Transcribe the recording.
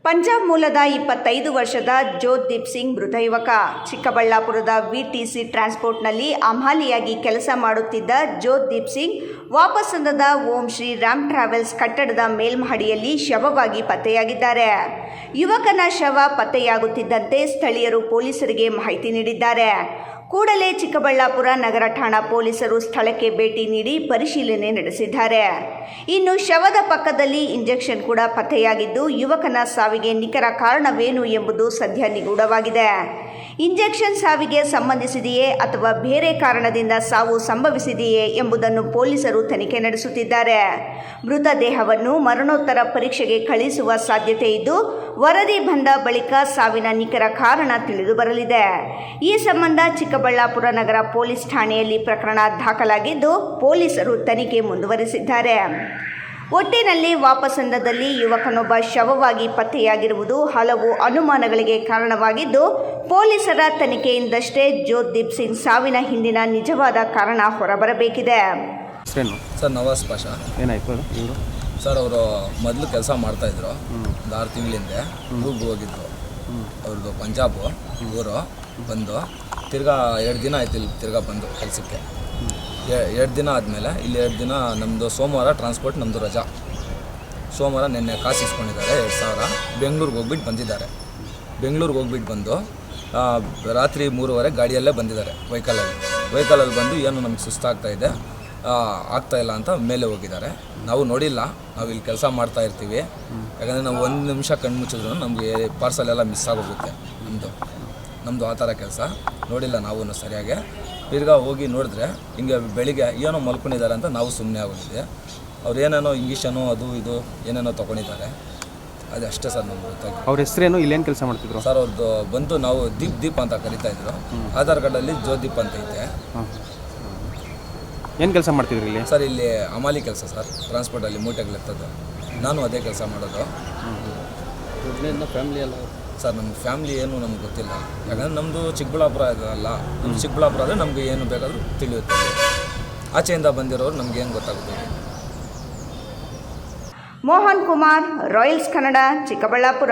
ಪಂಜಾಬ್ ಮೂಲದ 25 ವರ್ಷದ ಜೋತ್ದೀಪ್ ಸಿಂಗ್ ಮೃತ ಯುವಕ. ಚಿಕ್ಕಬಳ್ಳಾಪುರದ ವಿಟಿಸಿ ಟ್ರಾನ್ಸ್ಪೋರ್ಟ್ನಲ್ಲಿ ಹಮಾಲಿಯಾಗಿ ಕೆಲಸ ಮಾಡುತ್ತಿದ್ದ ಜೋತ್ದೀಪ್ ಸಿಂಗ್ ವಾಪಸ್ಸಂದದ ಓಂ ಶ್ರೀ ರಾಮ್ ಟ್ರಾವೆಲ್ಸ್ ಕಟ್ಟಡದ ಮೇಲ್ಮಹಡಿಯಲ್ಲಿ ಶವವಾಗಿ ಪತ್ತೆಯಾಗಿದ್ದಾರೆ. ಯುವಕನ ಶವ ಪತ್ತೆಯಾಗುತ್ತಿದ್ದಂತೆ ಸ್ಥಳೀಯರು ಪೊಲೀಸರಿಗೆ ಮಾಹಿತಿ ನೀಡಿದ್ದಾರೆ. ಕೂಡಲೇ ಚಿಕ್ಕಬಳ್ಳಾಪುರ ನಗರ ಠಾಣಾ ಪೊಲೀಸರು ಸ್ಥಳಕ್ಕೆ ಭೇಟಿ ನೀಡಿ ಪರಿಶೀಲನೆ ನಡೆಸಿದ್ದಾರೆ. ಇನ್ನು ಶವದ ಪಕ್ಕದಲ್ಲಿ ಇಂಜೆಕ್ಷನ್ ಕೂಡ ಪತ್ತೆಯಾಗಿದ್ದು, ಯುವಕನ ಸಾವಿಗೆ ನಿಖರ ಕಾರಣವೇನು ಎಂಬುದು ಸದ್ಯ ನಿಗೂಢವಾಗಿದೆ. ಇಂಜೆಕ್ಷನ್ ಸಾವಿಗೆ ಸಂಬಂಧಿಸಿದೆಯೇ ಅಥವಾ ಬೇರೆ ಕಾರಣದಿಂದ ಸಾವು ಸಂಭವಿಸಿದೆಯೇ ಎಂಬುದನ್ನು ಪೊಲೀಸರು ತನಿಖೆ ನಡೆಸುತ್ತಿದ್ದಾರೆ. ಮೃತದೇಹವನ್ನು ಮರಣೋತ್ತರ ಪರೀಕ್ಷೆಗೆ ಕಳುಹಿಸುವ ಸಾಧ್ಯತೆ ಇದ್ದು, ವರದಿ ಬಂದ ಬಳಿಕ ಸಾವಿನ ನಿಖರ ಕಾರಣ ತಿಳಿದುಬರಲಿದೆ. ಈ ಸಂಬಂಧ ಚಿಕ್ಕಬಳ್ಳಾಪುರ ನಗರ ಪೊಲೀಸ್ ಠಾಣೆಯಲ್ಲಿ ಪ್ರಕರಣ ದಾಖಲಾಗಿದ್ದು, ಪೊಲೀಸರು ತನಿಖೆ ಮುಂದುವರೆಸಿದ್ದಾರೆ. ಒಟ್ಟಿನಲ್ಲಿ ವಾಪಸ್ಸಂದದಲ್ಲಿ ಯುವಕನೊಬ್ಬ ಶವವಾಗಿ ಪತ್ತೆಯಾಗಿರುವುದು ಹಲವು ಅನುಮಾನಗಳಿಗೆ ಕಾರಣವಾಗಿದ್ದು, ಪೊಲೀಸರ ತನಿಖೆಯಿಂದಷ್ಟೇ ಜೋತ್ದೀಪ್ ಸಿಂಗ್ ಸಾವಿನ ಹಿಂದಿನ ನಿಜವಾದ ಕಾರಣ ಹೊರಬರಬೇಕಿದೆ. ಸರ್ ನವಾಜ್ ಪಾಷಾ. ಏನಾಯ್ತು ಇವರು? ಸರ್ ಅವರು ಮೊದಲು ಕೆಲಸ ಮಾಡ್ತಾಯಿದ್ರು. ಒಂದು 6 ತಿಂಗಳಿಂದ ಊರಿಗೆ ಹೋಗಿದ್ರು. ಅವ್ರದ್ದು ಪಂಜಾಬು ಊರು. ಬಂದು ತಿರ್ಗಾ 2 ದಿನ ಆಯ್ತು ಇಲ್ಲಿ ತಿರ್ಗಾ ಬಂದು ಕೆಲಸಕ್ಕೆ. 2 ದಿನ ಆದಮೇಲೆ ಇಲ್ಲಿ 2 ದಿನ ನಮ್ಮದು ಸೋಮವಾರ ಟ್ರಾನ್ಸ್ಪೋರ್ಟ್ ನಮ್ಮದು ರಜಾ. ಸೋಮವಾರ ನಿನ್ನೆ ಕಾಸು ಇಸ್ಕೊಂಡಿದ್ದಾರೆ 2,000. ಬೆಂಗಳೂರಿಗೆ ಹೋಗ್ಬಿಟ್ಟು ಬಂದಿದ್ದಾರೆ. ಬೆಂಗಳೂರಿಗೆ ಹೋಗ್ಬಿಟ್ಟು ಬಂದು ರಾತ್ರಿ 3:30 ಗಾಡಿಯಲ್ಲೇ ಬಂದಿದ್ದಾರೆ. ವೆಹಿಕಲಲ್ಲಿ ಬಂದು ಏನು ನಮಗೆ ಸುಸ್ತಾಗ್ತಾಯಿದೆ, ಆಗ್ತಾಯಿಲ್ಲ ಅಂತ ಮೇಲೆ ಹೋಗಿದ್ದಾರೆ. ನಾವು ನೋಡಿಲ್ಲ, ನಾವು ಇಲ್ಲಿ ಕೆಲಸ ಮಾಡ್ತಾ ಇರ್ತೀವಿ. ಯಾಕಂದರೆ ನಾವು 1 ನಿಮಿಷ ಕಣ್ಣು ಮುಚ್ಚಿದ್ರು ನಮಗೆ ಪಾರ್ಸಲ್ ಎಲ್ಲ ಮಿಸ್ ಆಗೋಗುತ್ತೆ. ನಮ್ಮದು ಆ ಥರ ಕೆಲಸ ನೋಡಿಲ್ಲ ನಾವು ಸರಿಯಾಗಿ. ತಿರ್ಗಾ ಹೋಗಿ ನೋಡಿದ್ರೆ ಹಿಂಗೆ ಬೆಳಿಗ್ಗೆ ಏನೋ ಮಲ್ಕೊಂಡಿದ್ದಾರೆ ಅಂತ ನಾವು ಸುಮ್ಮನೆ ಆಗೋಗಿದೆ. ಅವ್ರು ಏನೇನೋ ಇಂಜೆಕ್ಷನು ಅದು ಇದು ಏನೇನೋ ತೊಗೊಂಡಿದ್ದಾರೆ. ಅದು ಅಷ್ಟೇ ಸರ್ ನಮ್ಗೆ ಗೊತ್ತಾಗಿ. ಅವ್ರ ಹೆಸರೇನು? ಇಲ್ಲೇನು ಕೆಲಸ ಮಾಡ್ತಿದ್ರು ಸರ್? ಅವ್ರದ್ದು ಬಂದು ನಾವು ದೀಪ್ ಅಂತ ಕರಿತಾಯಿದ್ರು. ಆಧಾರ್ ಕಾರ್ಡಲ್ಲಿ ಜೋತ್ದೀಪ್ ಅಂತ ಐತೆ. ಏನು ಕೆಲಸ ಮಾಡ್ತಿದ್ರು ಇಲ್ಲಿ? ಸರ್ ಇಲ್ಲಿ ಹಮಾಲಿ ಕೆಲಸ ಸರ್, ಟ್ರಾನ್ಸ್ಪೋರ್ಟಲ್ಲಿ ಮೂಟೆಗಳೆತ್ತದು. ನಾನು ಅದೇ ಕೆಲಸ ಮಾಡೋದು. ಫ್ಯಾಮಿಲಿ ಎಲ್ಲ ಸರ್ ನಮ್ಮ ಫ್ಯಾಮಿಲಿ ಏನು ನಮ್ಗೆ ಗೊತ್ತಿಲ್ಲ. ಯಾಕಂದರೆ ನಮ್ಮದು ಚಿಕ್ಕಬಳ್ಳಾಪುರ ಇದಲ್ಲ. ನಮ್ಮ ಚಿಕ್ಕಬಳ್ಳಾಪುರ ಆದರೆ ನಮಗೆ ಏನು ಬೇಕಾದರೂ ತಿಳಿಯುತ್ತೆ. ಆಚೆಯಿಂದ ಬಂದಿರೋರು ನಮಗೇನು ಗೊತ್ತಾಗುತ್ತೆ. ಮೋಹನ್ ಕುಮಾರ್, ರಾಯಲ್ಸ್ ಕನ್ನಡ, ಚಿಕ್ಕಬಳ್ಳಾಪುರ.